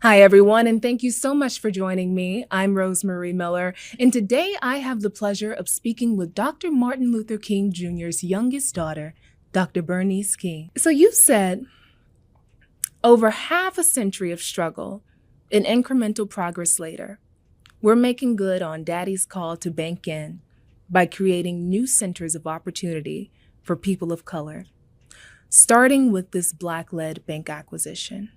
Hi, everyone, and thank you so much for joining me. I'm Rosemarie Miller, and today I have the pleasure of speaking with Dr. Martin Luther King Jr.'s youngest daughter, Dr. Bernice King. So you said over half a century of struggle and incremental progress later, we're making good on Daddy's call to bank in by creating new centers of opportunity for people of color, starting with this Black-led bank acquisition.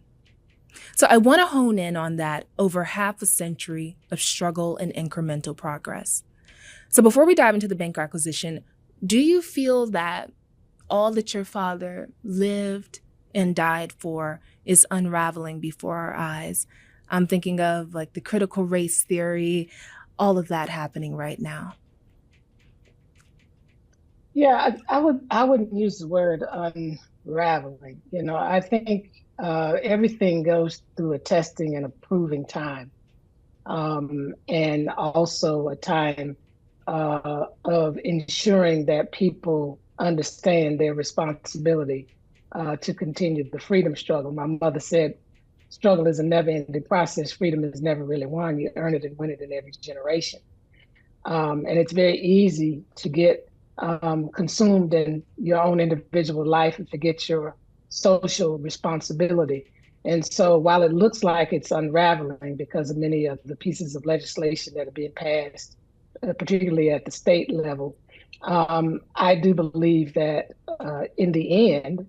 So I want to hone in on that over half a century of struggle and incremental progress. So before we dive into the bank acquisition, do you feel that all that your father lived and died for is unraveling before our eyes? I'm thinking of like the critical race theory, all of that happening right now. Yeah, I wouldn't use the word unraveling. I think everything goes through a testing and a proving time, and also a time of ensuring that people understand their responsibility to continue the freedom struggle. My mother said, "Struggle is a never-ending process. Freedom is never really won. You earn it and win it in every generation." And it's very easy to get consumed in your own individual life and forget your social responsibility. And so while it looks like it's unraveling because of many of the pieces of legislation that are being passed, particularly at the state level, I do believe that in the end,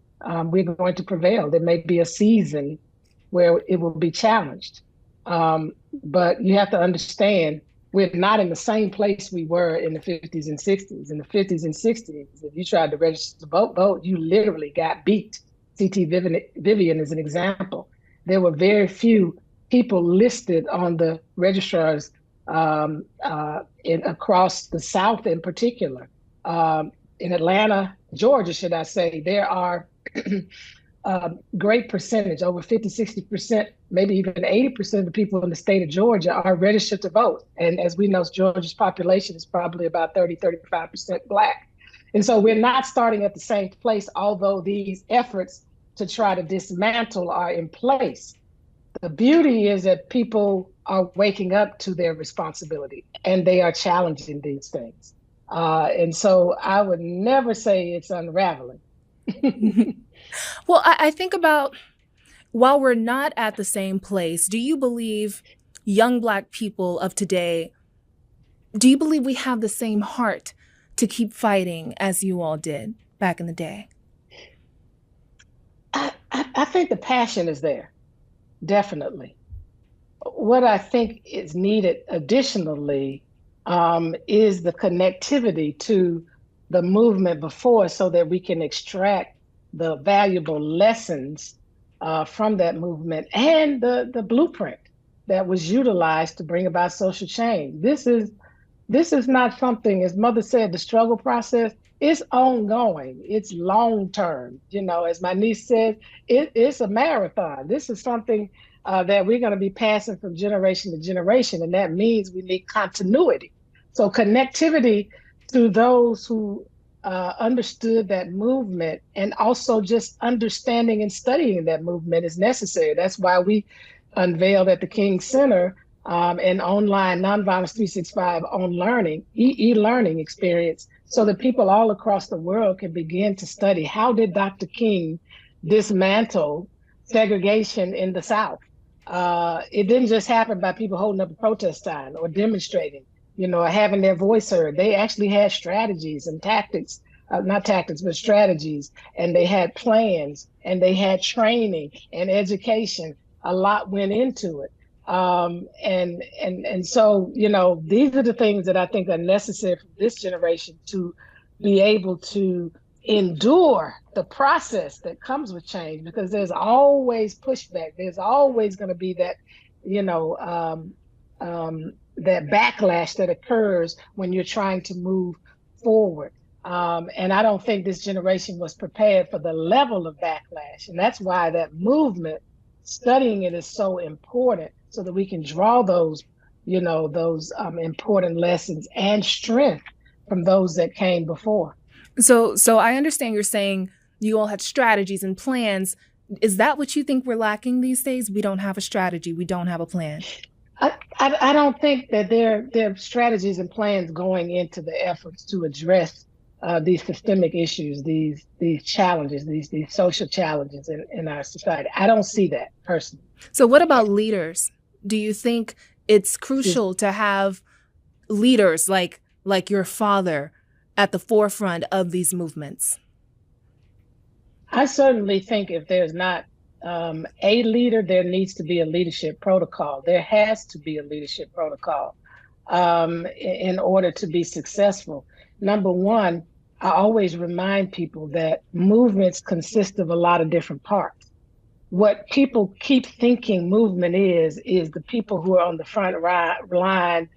we're going to prevail. There may be a season where it will be challenged. But you have to understand we're not in the same place we were in the 50s and 60s. In the 50s and 60s, if you tried to register to vote, you literally got beat. C.T. Vivian is an example. There were very few people listed on the registrars across the South in particular. In Atlanta, Georgia, should I say, there are great percentage, over 50, 60%, maybe even 80% of the people in the state of Georgia are registered to vote. And as we know, Georgia's population is probably about 30, 35% Black. And so we're not starting at the same place, although these efforts to try to dismantle are in place. The beauty is that people are waking up to their responsibility and they are challenging these things. And so I would never say it's unraveling. Well, I think about while we're not at the same place, do you believe young Black people of today, do you believe we have the same heart to keep fighting as you all did back in the day? I think the passion is there, definitely. What I think is needed additionally is the connectivity to the movement before so that we can extract the valuable lessons from that movement and the blueprint that was utilized to bring about social change. This is not something, as Mother said, the struggle process is ongoing. It's long term. As my niece said, it's a marathon. This is something that we're going to be passing from generation to generation, and that means we need continuity. So connectivity to those who understood that movement and also just understanding and studying that movement is necessary. That's why we unveiled at the King Center an online Nonviolence 365 on learning, e-learning experience so that people all across the world can begin to study how did Dr. King dismantle segregation in the South. It didn't just happen by people holding up a protest sign or demonstrating, having their voice heard. They actually had strategies and tactics, not tactics, but strategies, and they had plans and they had training and education. A lot went into it. And so, these are the things that I think are necessary for this generation to be able to endure the process that comes with change, because there's always pushback. There's always going to be that, that backlash that occurs when you're trying to move forward. And I don't think this generation was prepared for the level of backlash. And that's why that movement, studying it is so important so that we can draw those, those important lessons and strength from those that came before. So I understand you're saying you all had strategies and plans. Is that what you think we're lacking these days? We don't have a strategy. We don't have a plan. I don't think that there are strategies and plans going into the efforts to address these systemic issues, these challenges, these social challenges in our society. I don't see that personally. So what about leaders? Do you think it's crucial to have leaders like your father at the forefront of these movements? I certainly think if there's not a leader, there needs to be a leadership protocol. There has to be a leadership protocol in order to be successful. Number one, I always remind people that movements consist of a lot of different parts. What people keep thinking movement is the people who are on the front line,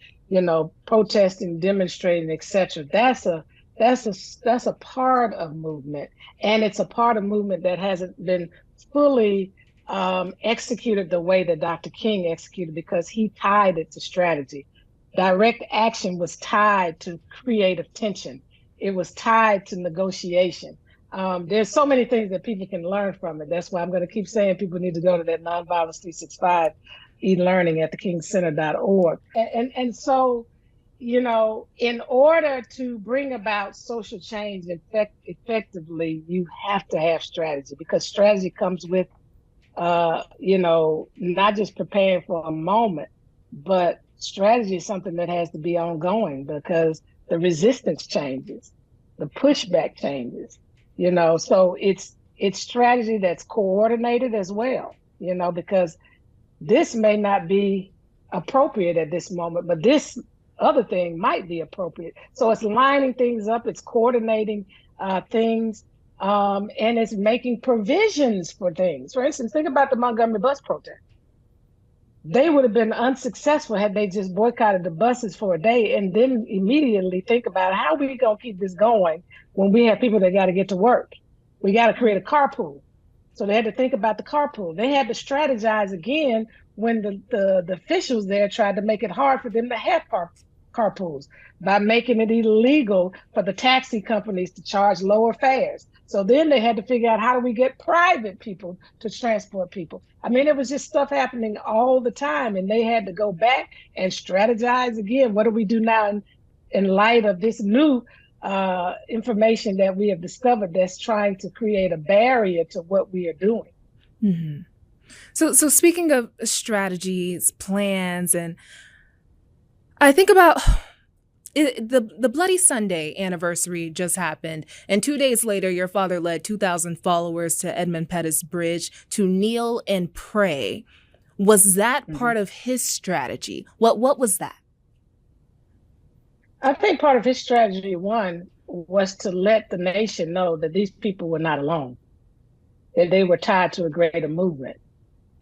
protesting, demonstrating, etc. That's a part of movement, and it's a part of movement that hasn't been fully executed the way that Dr. King executed, because he tied it to strategy. Direct action was tied to creative tension. It was tied to negotiation. There's so many things that people can learn from it. That's why I'm going to keep saying people need to go to that Nonviolence 365 e-learning at thekingcenter.org. And so, in order to bring about social change effectively, you have to have strategy, because strategy comes with, not just preparing for a moment, but strategy is something that has to be ongoing, because the resistance changes, the pushback changes, so it's strategy that's coordinated as well, because this may not be appropriate at this moment, but this other thing might be appropriate. So it's lining things up, it's coordinating things, and it's making provisions for things. For instance, think about the Montgomery bus protest. They would have been unsuccessful had they just boycotted the buses for a day and then immediately think about how we going to keep this going when we have people that got to get to work. We got to create a carpool. So they had to think about the carpool. They had to strategize again when the officials there tried to make it hard for them to have carpools by making it illegal for the taxi companies to charge lower fares. So then they had to figure out, how do we get private people to transport people? I mean, it was just stuff happening all the time, and they had to go back and strategize again. What do we do now in light of this new information that we have discovered that's trying to create a barrier to what we are doing? Mm-hmm. So speaking of strategies, plans, and I think about the Bloody Sunday anniversary just happened, and 2 days later, your father led 2,000 followers to Edmund Pettus Bridge to kneel and pray. Was that part of his strategy? What was that? I think part of his strategy, one, was to let the nation know that these people were not alone, that they were tied to a greater movement.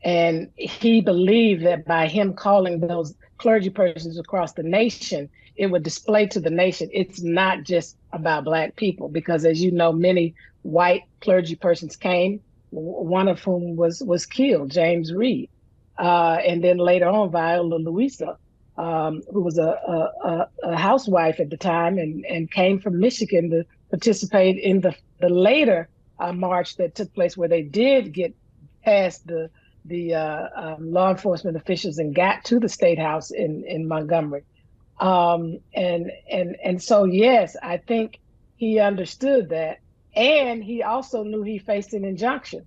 And he believed that by him calling those clergy persons across the nation, it would display to the nation it's not just about Black people, because, as you know, many white clergy persons came, one of whom was killed, James Reed, and then later on Viola Luisa, who was a housewife at the time and came from Michigan to participate in the later march that took place, where they did get past the law enforcement officials and got to the State House in Montgomery. And so, yes, I think he understood that. And he also knew he faced an injunction.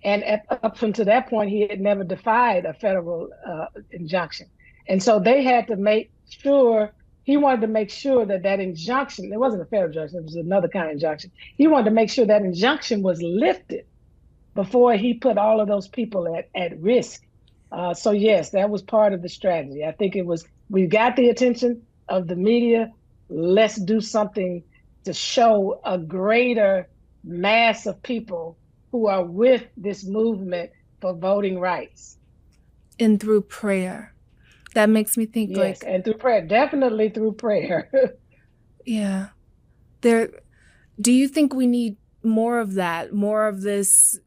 And up until that point, he had never defied a federal injunction. And so they had to make sure, he wanted to make sure that injunction, it wasn't a federal injunction, it was another kind of injunction. He wanted to make sure that injunction was lifted before he put all of those people at risk. So yes, that was part of the strategy. I think it was, we got the attention of the media, let's do something to show a greater mass of people who are with this movement for voting rights. And through prayer. That makes me think, yes, and through prayer, definitely through prayer. Yeah. Do you think we need more of that, more of this?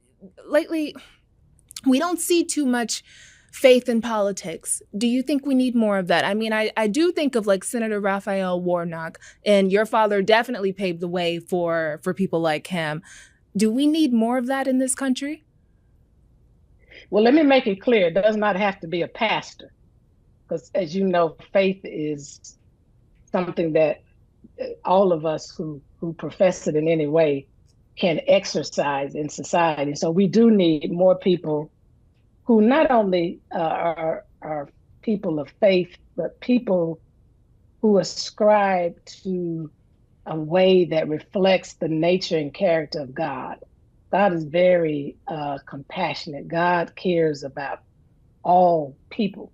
Lately, we don't see too much faith in politics. Do you think we need more of that? I mean, I do think of like Senator Raphael Warnock, and your father definitely paved the way for people like him. Do we need more of that in this country? Well, let me make it clear. It does not have to be a pastor, because as you know, faith is something that all of us who profess it in any way can exercise in society. So we do need more people who not only are people of faith, but people who ascribe to a way that reflects the nature and character of God. God is very compassionate. God cares about all people.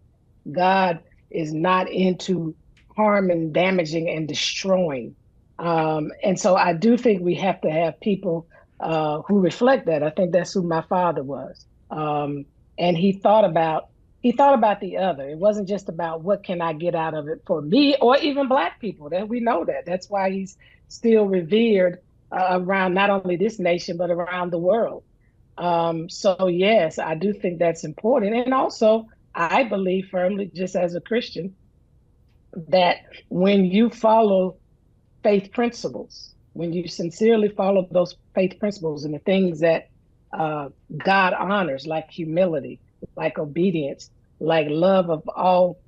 God is not into harming, damaging, and destroying. And so I do think we have to have people who reflect that. I think that's who my father was. And he thought about the other. It wasn't just about what can I get out of it for me or even Black people. That we know that. That's why he's still revered around not only this nation but around the world. So yes, I do think that's important. And also, I believe firmly, just as a Christian, that when you follow faith principles, when you sincerely follow those faith principles and the things that God honors, like humility, like obedience, like love of all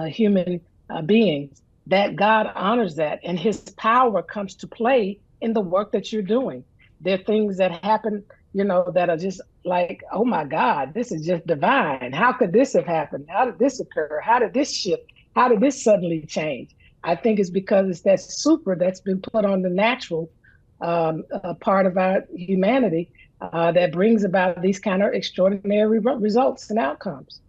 human beings, that God honors that, and his power comes to play in the work that you're doing. There are things that happen, that are just like, oh my God, this is just divine. How could this have happened? How did this occur? How did this shift? How did this suddenly change? I think it's because it's that super that's been put on the natural part of our humanity that brings about these kind of extraordinary results and outcomes.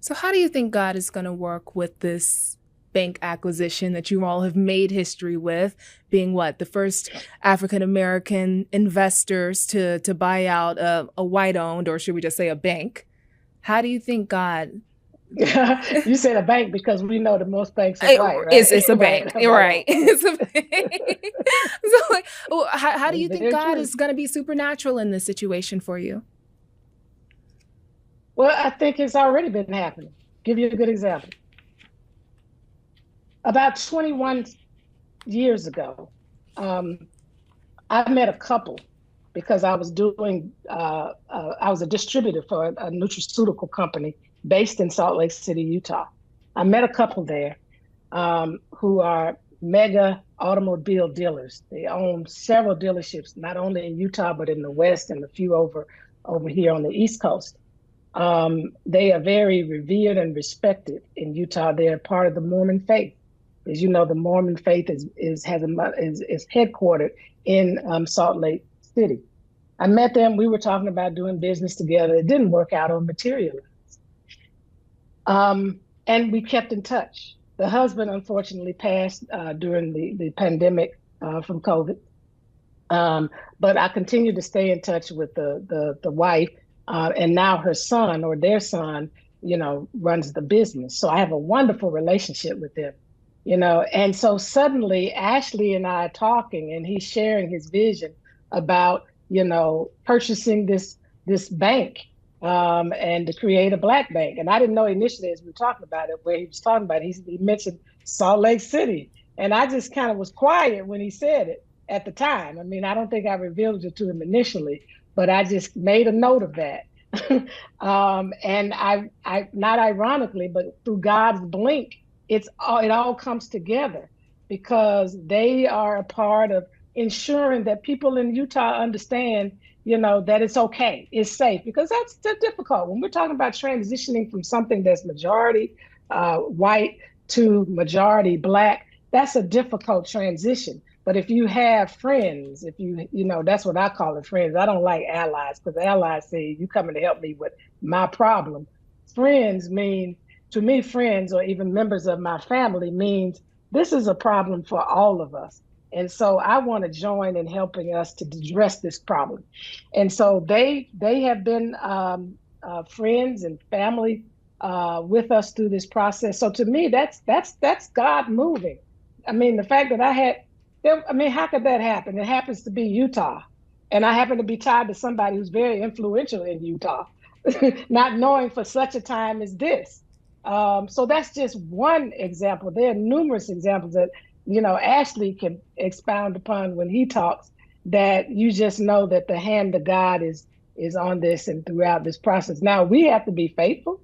So how do you think God is going to work with this bank acquisition that you all have made history with, being the first African-American investors to buy out a white-owned, or should we just say a bank? How do you think God... You said a bank because we know that most banks are white, right? It's a bank, right? It's a bank. So, how do you think God is going to be supernatural in this situation for you? Well, I think it's already been happening. Give you a good example. About 21 years ago, I met a couple because I was I was a distributor for a nutraceutical company based in Salt Lake City, Utah. I met a couple there who are mega automobile dealers. They own several dealerships, not only in Utah, but in the West and a few over here on the East Coast. They are very revered and respected in Utah. They are part of the Mormon faith. As you know, the Mormon faith is headquartered in Salt Lake City. I met them. We were talking about doing business together. It didn't work out or materialize. And we kept in touch. The husband unfortunately passed during the pandemic from COVID. But I continued to stay in touch with the wife, and now her son, or their son, runs the business. So I have a wonderful relationship with them, and so suddenly Ashley and I are talking, and he's sharing his vision about, purchasing this bank and to create a Black bank. And I didn't know initially, as we were talking about it, where he was talking about it, he mentioned Salt Lake City. And I just kind of was quiet when he said it at the time. I mean, I don't think I revealed it to him initially, but I just made a note of that. And I not ironically, but through God's blink, it all comes together because they are a part of ensuring that people in Utah understand, that it's okay, it's safe, because that's difficult. When we're talking about transitioning from something that's majority white to majority Black, that's a difficult transition. But if you have friends, if that's what I call it, friends. I don't like allies, because allies say you coming to help me with my problem. Friends mean, to me, friends or even members of my family means this is a problem for all of us. And so I want to join in helping us to address this problem. And so they have been friends and family with us through this process. So to me, that's God moving. I mean, the fact that how could that happen? It happens to be Utah. And I happen to be tied to somebody who's very influential in Utah, not knowing for such a time as this. So that's just one example. There are numerous examples that, Ashley can expound upon when he talks, that you just know that the hand of God is is on this and throughout this process. Now, we have to be faithful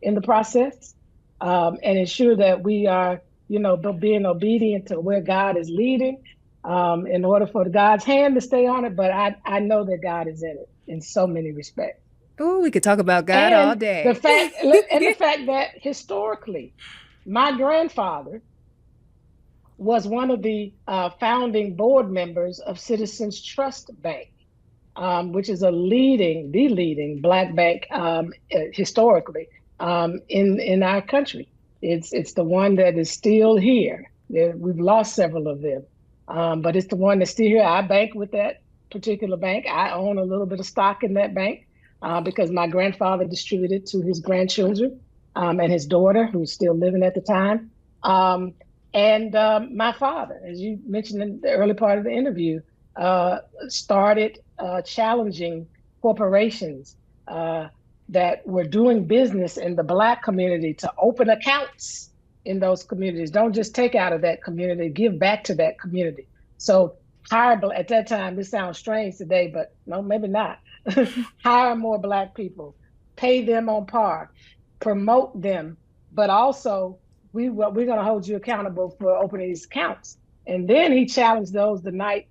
in the process, and ensure that we are, being obedient to where God is leading, in order for God's hand to stay on it. But I know that God is in it in so many respects. Oh, we could talk about God all And the day. fact and the fact that historically, my grandfather was one of the founding board members of Citizens Trust Bank, which is the leading Black bank, historically, in our country. It's the one that is still here. We've lost several of them, but it's the one that's still here. I bank with that particular bank. I own a little bit of stock in that bank, because my grandfather distributed to his grandchildren, and his daughter, who's still living at the time. And my father, as you mentioned in the early part of the interview, started challenging corporations that were doing business in the Black community to open accounts in those communities. Don't just take out of that community, give back to that community. So hire, at that time, this sounds strange today, but no, maybe not. Hire more Black people, pay them on par, promote them, but also we're going to hold you accountable for opening these accounts. And then he challenged those the night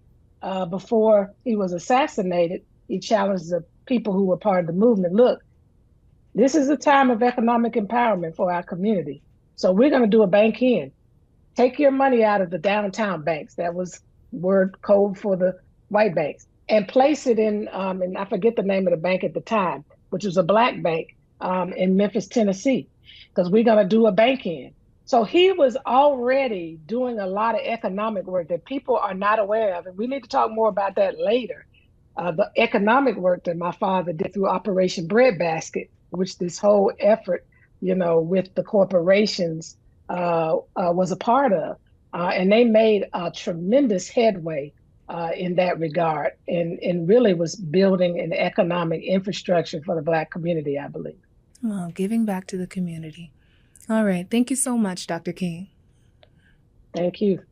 before he was assassinated. He challenged the people who were part of the movement. Look, this is a time of economic empowerment for our community. So we're going to do a bank in. Take your money out of the downtown banks. That was word code for the white banks, and place it in, and I forget the name of the bank at the time, which was a Black bank in Memphis, Tennessee, because we're going to do a bank in. So he was already doing a lot of economic work that people are not aware of. And we need to talk more about that later. The economic work that my father did through Operation Breadbasket, which this whole effort, with the corporations was a part of. And they made a tremendous headway in that regard, and really was building an economic infrastructure for the Black community, I believe. Well, giving back to the community. All right. Thank you so much, Dr. King. Thank you.